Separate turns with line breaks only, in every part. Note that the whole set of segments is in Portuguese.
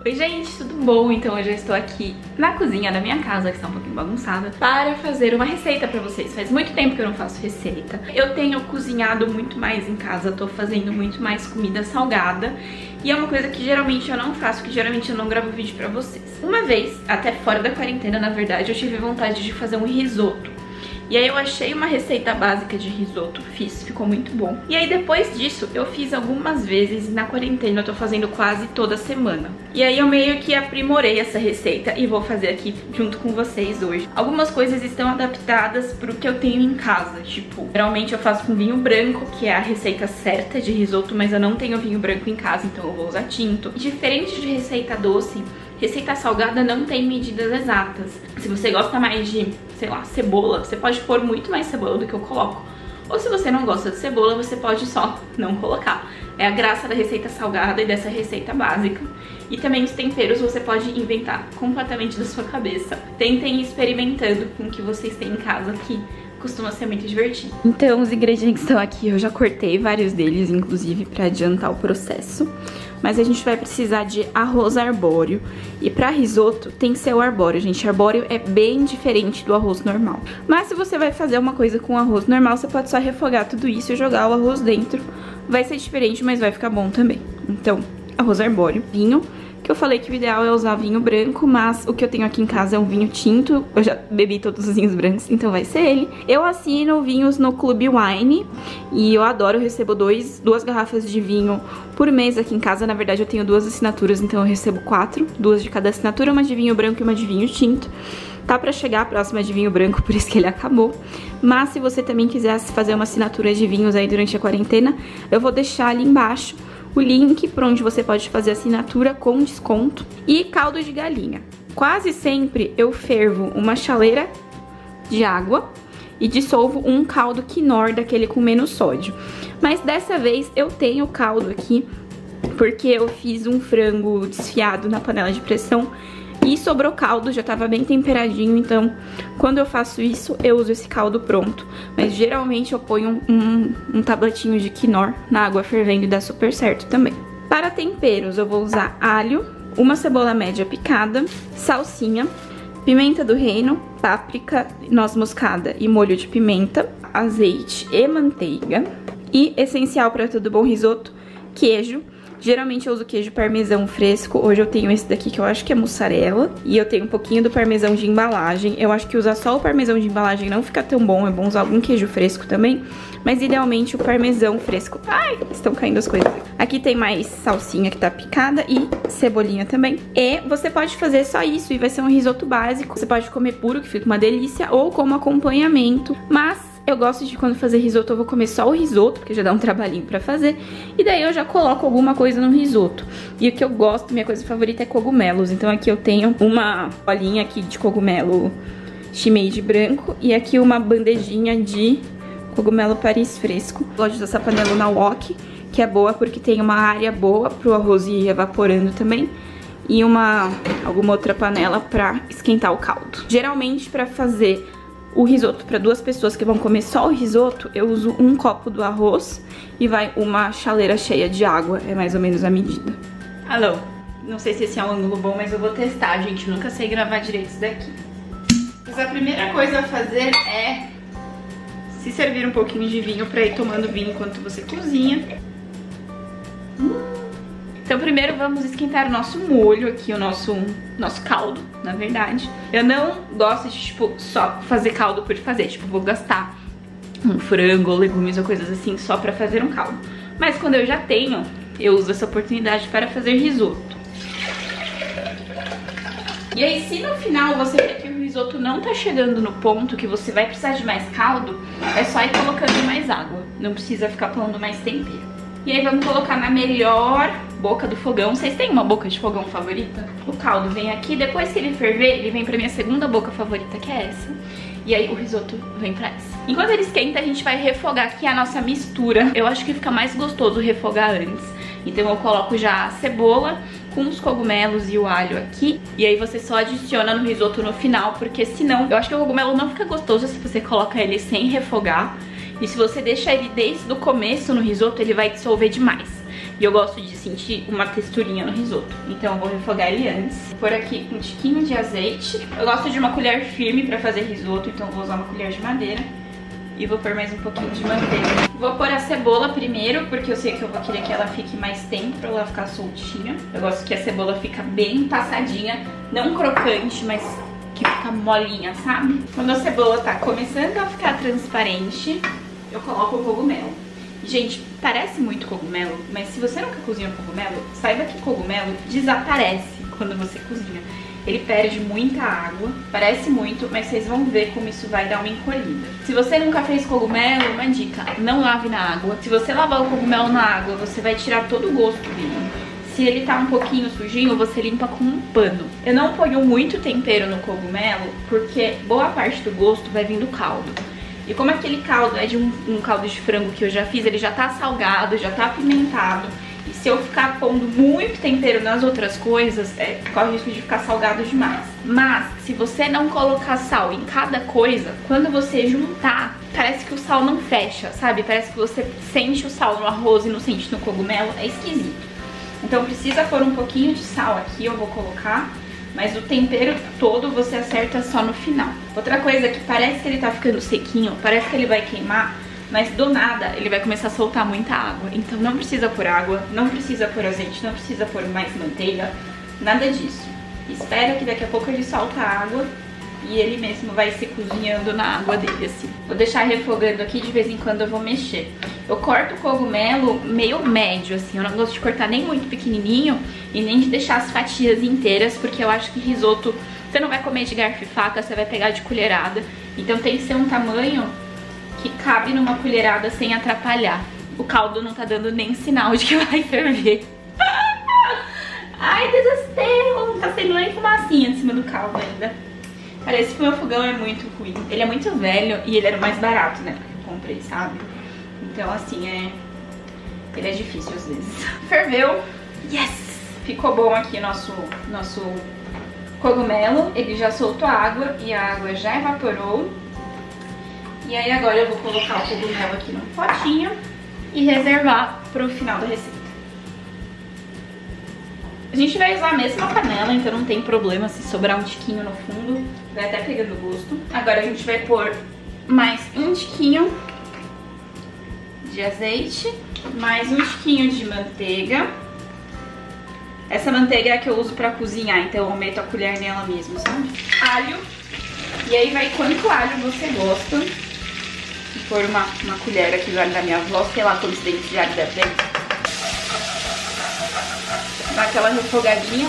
Oi gente, tudo bom? Então hoje eu estou aqui na cozinha da minha casa, que está um pouquinho bagunçada, para fazer uma receita pra vocês. Faz muito tempo que eu não faço receita. Eu tenho cozinhado muito mais em casa, tô fazendo muito mais comida salgada. E é uma coisa que geralmente eu não faço, que geralmente eu não gravo vídeo pra vocês. Uma vez, até fora da quarentena na verdade, eu tive vontade de fazer um risoto. E aí eu achei uma receita básica de risoto, fiz, ficou muito bom. E aí depois disso eu fiz algumas vezes e na quarentena eu tô fazendo quase toda semana. E aí eu meio que aprimorei essa receita e vou fazer aqui junto com vocês hoje. Algumas coisas estão adaptadas pro que eu tenho em casa, tipo, geralmente eu faço com vinho branco, que é a receita certa de risoto, mas eu não tenho vinho branco em casa, então eu vou usar tinto. Diferente de receita doce, receita salgada não tem medidas exatas. Se você gosta mais de, sei lá, cebola, você pode pôr muito mais cebola do que eu coloco. Ou se você não gosta de cebola, você pode só não colocar. É a graça da receita salgada e dessa receita básica. E também os temperos você pode inventar completamente da sua cabeça. Tentem ir experimentando com o que vocês têm em casa, que costuma ser muito divertido. Então os ingredientes estão aqui, eu já cortei vários deles, inclusive, para adiantar o processo. Mas a gente vai precisar de arroz arbóreo. E pra risoto tem que ser o arbóreo, gente. Arbóreo é bem diferente do arroz normal. Mas se você vai fazer uma coisa com arroz normal, você pode só refogar tudo isso e jogar o arroz dentro. Vai ser diferente, mas vai ficar bom também. Então, arroz arbóreo, vinho. Que eu falei que o ideal é usar vinho branco, mas o que eu tenho aqui em casa é um vinho tinto. Eu já bebi todos os vinhos brancos, então vai ser ele. Eu assino vinhos no Clube Wine e eu adoro, eu recebo duas garrafas de vinho por mês aqui em casa. Na verdade eu tenho 2 assinaturas, então eu recebo 4, 2 de cada assinatura, uma de vinho branco e uma de vinho tinto. Tá pra chegar a próxima de vinho branco, por isso que ele acabou. Mas se você também quiser fazer uma assinatura de vinhos aí durante a quarentena, eu vou deixar ali embaixo o link para onde você pode fazer assinatura com desconto. E caldo de galinha. Quase sempre eu fervo uma chaleira de água e dissolvo um caldo Knorr, daquele com menos sódio. Mas dessa vez eu tenho caldo aqui porque eu fiz um frango desfiado na panela de pressão e sobrou caldo, já tava bem temperadinho, então quando eu faço isso eu uso esse caldo pronto. Mas geralmente eu ponho um tabletinho de Knorr na água fervendo e dá super certo também. Para temperos eu vou usar alho, uma cebola média picada, salsinha, pimenta do reino, páprica, noz moscada e molho de pimenta, azeite e manteiga. E essencial para todo bom risoto, queijo. Geralmente eu uso queijo parmesão fresco, hoje eu tenho esse daqui que eu acho que é mussarela. E eu tenho um pouquinho do parmesão de embalagem. Eu acho que usar só o parmesão de embalagem não fica tão bom, é bom usar algum queijo fresco também. Mas idealmente o parmesão fresco. Ai, estão caindo as coisas. Aqui tem mais salsinha que tá picada e cebolinha também. E você pode fazer só isso e vai ser um risoto básico. Você pode comer puro, que fica uma delícia, ou como acompanhamento. Mas eu gosto de, quando fazer risoto, eu vou comer só o risoto, porque já dá um trabalhinho pra fazer. E daí eu já coloco alguma coisa no risoto. E o que eu gosto, minha coisa favorita é cogumelos. Então aqui eu tenho uma bolinha aqui de cogumelo shimeji branco. E aqui uma bandejinha de cogumelo Paris fresco. Eu gosto dessa panela na wok, que é boa porque tem uma área boa pro arroz ir evaporando também. E alguma outra panela pra esquentar o caldo. Geralmente pra fazer o risoto para 2 pessoas que vão comer só o risoto, eu uso 1 copo do arroz e vai uma chaleira cheia de água, é mais ou menos a medida. Alô, não sei se esse é um ângulo bom, mas eu vou testar, gente, nunca sei gravar direito isso daqui. Mas a primeira coisa a fazer é se servir um pouquinho de vinho para ir tomando vinho enquanto você cozinha. Então primeiro vamos esquentar o nosso molho aqui, o nosso caldo, na verdade. Eu não gosto de, tipo, só fazer caldo por fazer. Tipo, vou gastar um frango ou legumes ou coisas assim só pra fazer um caldo. Mas quando eu já tenho, eu uso essa oportunidade para fazer risoto. E aí, se no final você vê que o risoto não tá chegando no ponto que você vai precisar de mais caldo, é só ir colocando mais água. Não precisa ficar pondo mais tempero. E aí vamos colocar na melhor boca do fogão. Vocês têm uma boca de fogão favorita? O caldo vem aqui, depois que ele ferver, ele vem pra minha segunda boca favorita, que é essa. E aí o risoto vem pra essa. Enquanto ele esquenta, a gente vai refogar aqui a nossa mistura. Eu acho que fica mais gostoso refogar antes. Então eu coloco já a cebola com os cogumelos e o alho aqui. E aí você só adiciona no risoto no final, porque senão eu acho que o cogumelo não fica gostoso se você coloca ele sem refogar. E se você deixa ele desde o começo no risoto, ele vai dissolver demais. E eu gosto de sentir uma texturinha no risoto. Então eu vou refogar ele antes. Vou pôr aqui um tiquinho de azeite. Eu gosto de uma colher firme pra fazer risoto, então eu vou usar uma colher de madeira. E vou pôr mais um pouquinho de manteiga. Vou pôr a cebola primeiro, porque eu sei que eu vou querer que ela fique mais tempo pra ela ficar soltinha. Eu gosto que a cebola fica bem passadinha, não crocante, mas que fica molinha, sabe? Quando a cebola tá começando a ficar transparente, eu coloco o cogumelo. Gente, parece muito cogumelo, mas se você nunca cozinha cogumelo, saiba que cogumelo desaparece quando você cozinha. Ele perde muita água, parece muito, mas vocês vão ver como isso vai dar uma encolhida. Se você nunca fez cogumelo, uma dica, não lave na água. Se você lavar o cogumelo na água, você vai tirar todo o gosto dele. Se ele tá um pouquinho sujinho, você limpa com um pano. Eu não ponho muito tempero no cogumelo, porque boa parte do gosto vai vir do caldo. E como aquele caldo é de um caldo de frango que eu já fiz, ele já tá salgado, já tá apimentado. E se eu ficar pondo muito tempero nas outras coisas, corre o risco de ficar salgado demais. Mas, se você não colocar sal em cada coisa, quando você juntar, parece que o sal não fecha, sabe? Parece que você sente o sal no arroz e não sente no cogumelo, é esquisito. Então precisa pôr um pouquinho de sal aqui, eu vou colocar. Mas o tempero todo você acerta só no final. Outra coisa que parece que ele tá ficando sequinho, parece que ele vai queimar, mas do nada ele vai começar a soltar muita água. Então não precisa pôr água, não precisa pôr azeite, não precisa pôr mais manteiga, nada disso. Espera que daqui a pouco ele solta água e ele mesmo vai se cozinhando na água dele, assim. Vou deixar refogando aqui, de vez em quando eu vou mexer. Eu corto o cogumelo meio médio, assim, eu não gosto de cortar nem muito pequenininho e nem de deixar as fatias inteiras, porque eu acho que risoto você não vai comer de garfo e faca, você vai pegar de colherada. Então tem que ser um tamanho que cabe numa colherada sem atrapalhar. O caldo não tá dando nem sinal de que vai ferver. Ai, desespero! Não tá saindo nem fumacinha em cima do caldo ainda. Parece que o meu fogão é muito ruim. Ele é muito velho e ele era o mais barato, né? Porque eu comprei, sabe? Então, assim, ele é difícil às vezes. Ferveu. Yes! Ficou bom aqui nosso cogumelo. Ele já soltou a água e a água já evaporou. E aí agora eu vou colocar o cogumelo aqui num potinho e reservar pro final da receita. A gente vai usar a mesma panela, então não tem problema se sobrar um tiquinho no fundo. Vai até pegando gosto. Agora a gente vai pôr mais um tiquinho de azeite, mais um tiquinho de manteiga. Essa manteiga é a que eu uso pra cozinhar, então eu meto a colher nela mesmo, sabe? Alho. E aí vai quanto alho você gosta. Vou pôr uma colher aqui do alho da minha avó, sei lá quantos dentes de alho deve ter. Dá aquela refogadinha,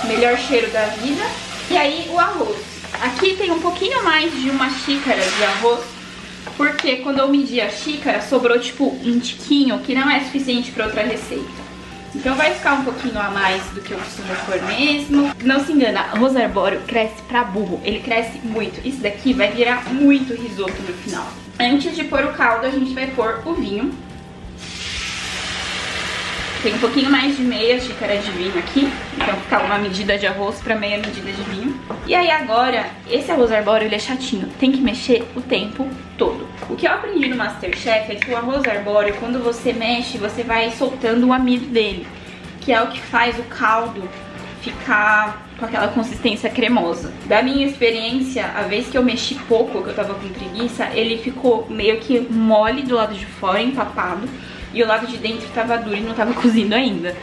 melhor cheiro da vida. E aí o arroz. Aqui tem um pouquinho mais de uma xícara de arroz, porque quando eu medi a xícara, sobrou tipo um tiquinho, que não é suficiente para outra receita. Então vai ficar um pouquinho a mais do que eu costumo pôr mesmo. Não se engana, arroz arbóreo cresce pra burro, ele cresce muito. Isso daqui vai virar muito risoto no final. Antes de pôr o caldo, a gente vai pôr o vinho. Tem um pouquinho mais de meia xícara de vinho aqui, então fica uma medida de arroz para meia medida de vinho. E aí agora, esse arroz arbóreo ele é chatinho, tem que mexer o tempo todo. O que eu aprendi no Masterchef é que o arroz arbóreo, quando você mexe, você vai soltando o amido dele, que é o que faz o caldo ficar com aquela consistência cremosa. Da minha experiência, a vez que eu mexi pouco, que eu tava com preguiça, ele ficou meio que mole do lado de fora, empapado. E o lado de dentro tava duro e não tava cozido ainda.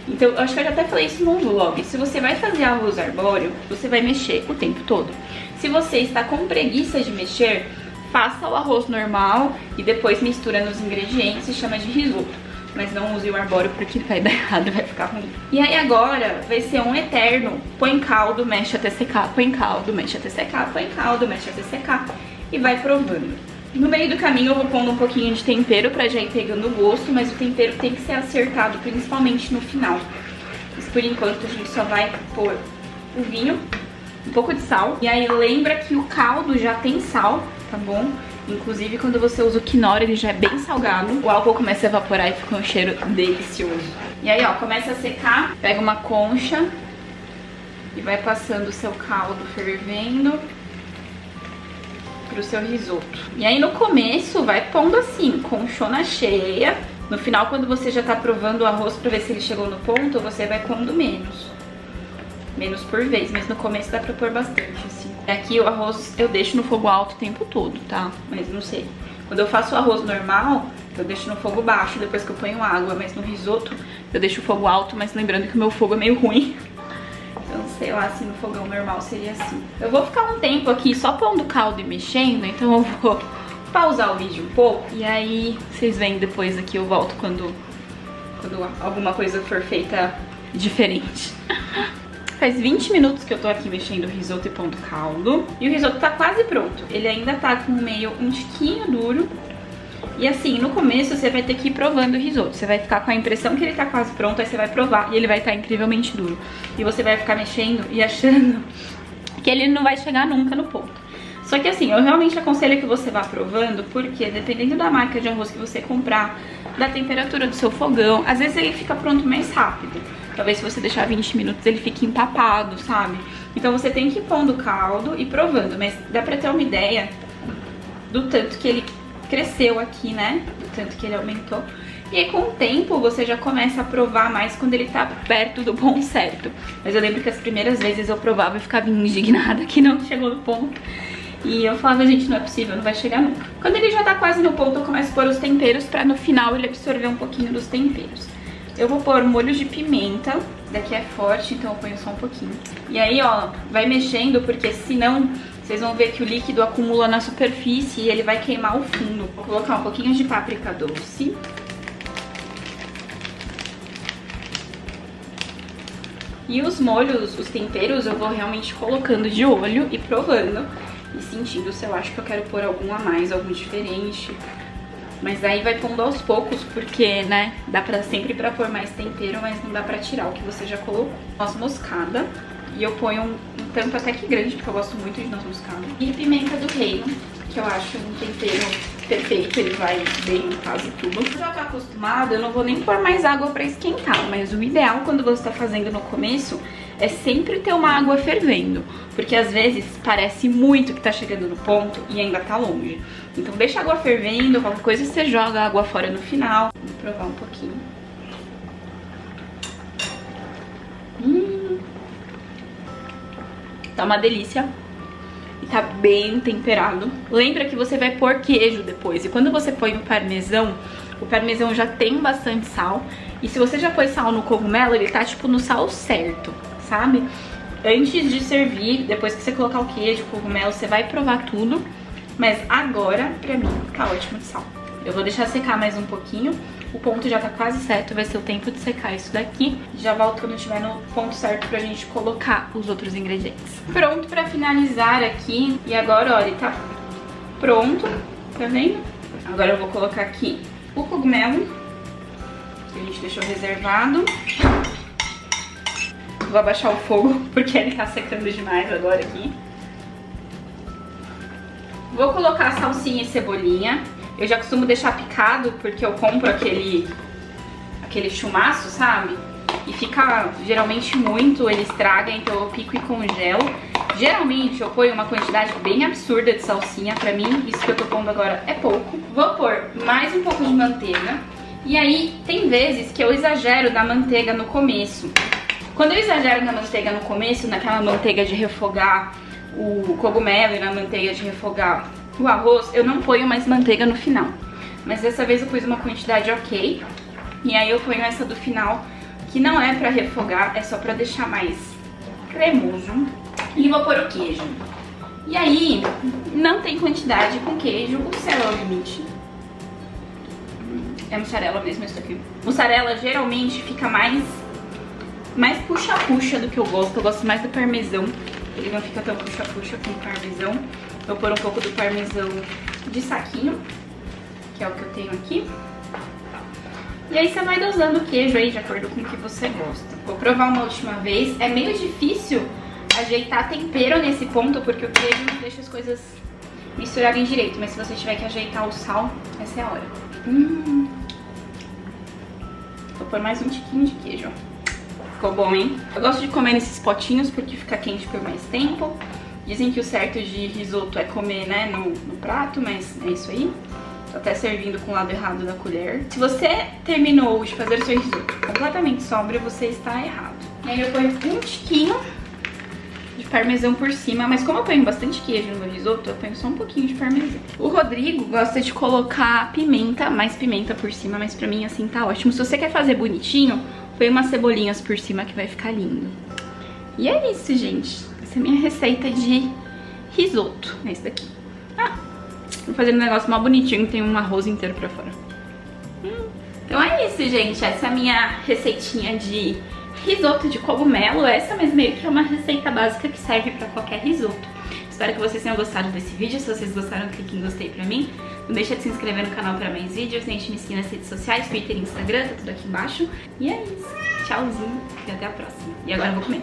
Então, eu acho que eu já até falei isso no vlog. Se você vai fazer arroz arbóreo, você vai mexer o tempo todo. Se você está com preguiça de mexer, faça o arroz normal e depois mistura nos ingredientes e chama de risoto. Mas não use o arbóreo porque vai dar errado, vai ficar ruim. E aí agora vai ser um eterno. Põe caldo, mexe até secar, põe caldo, mexe até secar, põe caldo, mexe até secar. E vai provando. No meio do caminho eu vou pondo um pouquinho de tempero pra já ir pegando o gosto, mas o tempero tem que ser acertado, principalmente no final. Mas por enquanto a gente só vai pôr o vinho, um pouco de sal. E aí lembra que o caldo já tem sal, tá bom? Inclusive quando você usa o quinor ele já é bem salgado. O álcool começa a evaporar e fica um cheiro delicioso. E aí ó, começa a secar, pega uma concha e vai passando o seu caldo fervendo pro seu risoto. E aí no começo vai pondo assim, conchona cheia, No final, quando você já tá provando o arroz pra ver se ele chegou no ponto, você vai pondo menos por vez, mas no começo dá pra pôr bastante, assim. Aqui o arroz eu deixo no fogo alto o tempo todo, tá? Mas não sei. Quando eu faço o arroz normal, eu deixo no fogo baixo depois que eu ponho água, mas no risoto eu deixo o fogo alto, mas lembrando que o meu fogo é meio ruim. Então, sei lá, se no fogão normal seria assim. Eu vou ficar um tempo aqui só pondo caldo e mexendo, então eu vou pausar o vídeo um pouco. E aí vocês veem depois aqui, eu volto quando alguma coisa for feita diferente. Faz 20 minutos que eu tô aqui mexendo o risoto e pondo caldo. E o risoto tá quase pronto. Ele ainda tá com meio um tiquinho duro. E assim, no começo você vai ter que ir provando o risoto. Você vai ficar com a impressão que ele tá quase pronto, aí você vai provar e ele vai estar incrivelmente duro. E você vai ficar mexendo e achando que ele não vai chegar nunca no ponto. Só que assim, eu realmente aconselho que você vá provando, porque dependendo da marca de arroz que você comprar, da temperatura do seu fogão, às vezes ele fica pronto mais rápido. Talvez se você deixar 20 minutos ele fique empapado, sabe? Então você tem que ir pondo caldo e provando, mas dá pra ter uma ideia do tanto que ele cresceu aqui, né? Do tanto que ele aumentou. E aí com o tempo você já começa a provar mais quando ele tá perto do ponto certo. Mas eu lembro que as primeiras vezes eu provava e ficava indignada que não chegou no ponto. E eu falava, gente, não é possível, não vai chegar nunca. Quando ele já tá quase no ponto, eu começo a pôr os temperos pra no final ele absorver um pouquinho dos temperos. Eu vou pôr molho de pimenta, daqui é forte, então eu ponho só um pouquinho. E aí, ó, vai mexendo, porque senão vocês vão ver que o líquido acumula na superfície e ele vai queimar o fundo. Vou colocar um pouquinho de páprica doce. E os molhos, os temperos, eu vou realmente colocando de olho e provando. E sentindo se eu acho que eu quero pôr algum a mais, algum diferente. Mas aí vai pondo aos poucos, porque, né, dá sempre pra pôr mais tempero, mas não dá pra tirar o que você já colocou. Noz moscada. E eu ponho um tanto até que grande, porque eu gosto muito de noz moscada. E pimenta do reino, que eu acho um tempero perfeito, ele vai bem em quase tudo. Se eu já tô acostumada, eu não vou nem pôr mais água pra esquentar, mas o ideal quando você tá fazendo no começo é sempre ter uma água fervendo, porque às vezes parece muito que tá chegando no ponto e ainda tá longe. Então deixa a água fervendo, qualquer coisa você joga a água fora no final. Vou provar um pouquinho. Tá uma delícia. E tá bem temperado. Lembra que você vai pôr queijo depois. E quando você põe o parmesão já tem bastante sal. E se você já pôs sal no cogumelo, ele tá tipo no sal certo, sabe? Antes de servir, depois que você colocar o queijo, o cogumelo, você vai provar tudo. Mas agora, pra mim, tá ótimo de sal. Eu vou deixar secar mais um pouquinho. O ponto já tá quase certo, vai ser o tempo de secar isso daqui. Já volto quando estiver no ponto certo pra gente colocar os outros ingredientes. Pronto pra finalizar aqui. E agora, olha, tá pronto, tá vendo? Agora eu vou colocar aqui o cogumelo, que a gente deixou reservado. Vou abaixar o fogo, porque ele tá secando demais agora aqui. Vou colocar salsinha e cebolinha. Eu já costumo deixar picado, porque eu compro aquele chumaço, sabe? E fica geralmente muito, ele estraga, então eu pico e congelo. Geralmente eu ponho uma quantidade bem absurda de salsinha, pra mim isso que eu tô pondo agora é pouco. Vou pôr mais um pouco de manteiga. E aí tem vezes que eu exagero na manteiga no começo. Quando eu exagero na manteiga no começo, naquela manteiga de refogar o cogumelo e na manteiga de refogar o arroz, eu não ponho mais manteiga no final. Mas dessa vez eu pus uma quantidade ok. E aí eu ponho essa do final, que não é pra refogar, é só pra deixar mais cremoso. E vou pôr o queijo. E aí, não tem quantidade com queijo, o céu é o limite. É mussarela mesmo isso aqui. Mussarela geralmente fica mais puxa-puxa do que eu gosto mais do parmesão. Ele não fica tão puxa-puxa com o parmesão. Vou pôr um pouco do parmesão de saquinho, que é o que eu tenho aqui. E aí você vai dosando o queijo aí de acordo com o que você gosta. Vou provar uma última vez. É meio difícil ajeitar tempero nesse ponto, porque o queijo não deixa as coisas misturarem direito. Mas se você tiver que ajeitar o sal, essa é a hora. Vou pôr mais um tiquinho de queijo. Ficou bom, hein? Eu gosto de comer nesses potinhos porque fica quente por mais tempo. Dizem que o certo de risoto é comer, né, no prato, mas é isso aí. Tô até servindo com o lado errado da colher. Se você terminou de fazer o seu risoto completamente sóbrio, você está errado. E aí eu ponho um tiquinho de parmesão por cima, mas como eu ponho bastante queijo no meu risoto, eu ponho só um pouquinho de parmesão. O Rodrigo gosta de colocar pimenta, mais pimenta por cima, mas pra mim assim tá ótimo. Se você quer fazer bonitinho, põe umas cebolinhas por cima que vai ficar lindo. E é isso, gente. Essa é a minha receita de risoto. É isso daqui. Vou fazer um negócio mal bonitinho, tem um arroz inteiro pra fora. Então é isso, gente. Essa é a minha receitinha de risoto de cogumelo. Essa mesmo meio que é uma receita básica que serve pra qualquer risoto. Espero que vocês tenham gostado desse vídeo. Se vocês gostaram, clique em gostei pra mim. Não deixa de se inscrever no canal pra mais vídeos. A gente me siga nas redes sociais, Twitter e Instagram, tá tudo aqui embaixo. E é isso. Tchauzinho e até a próxima. E agora eu vou comer.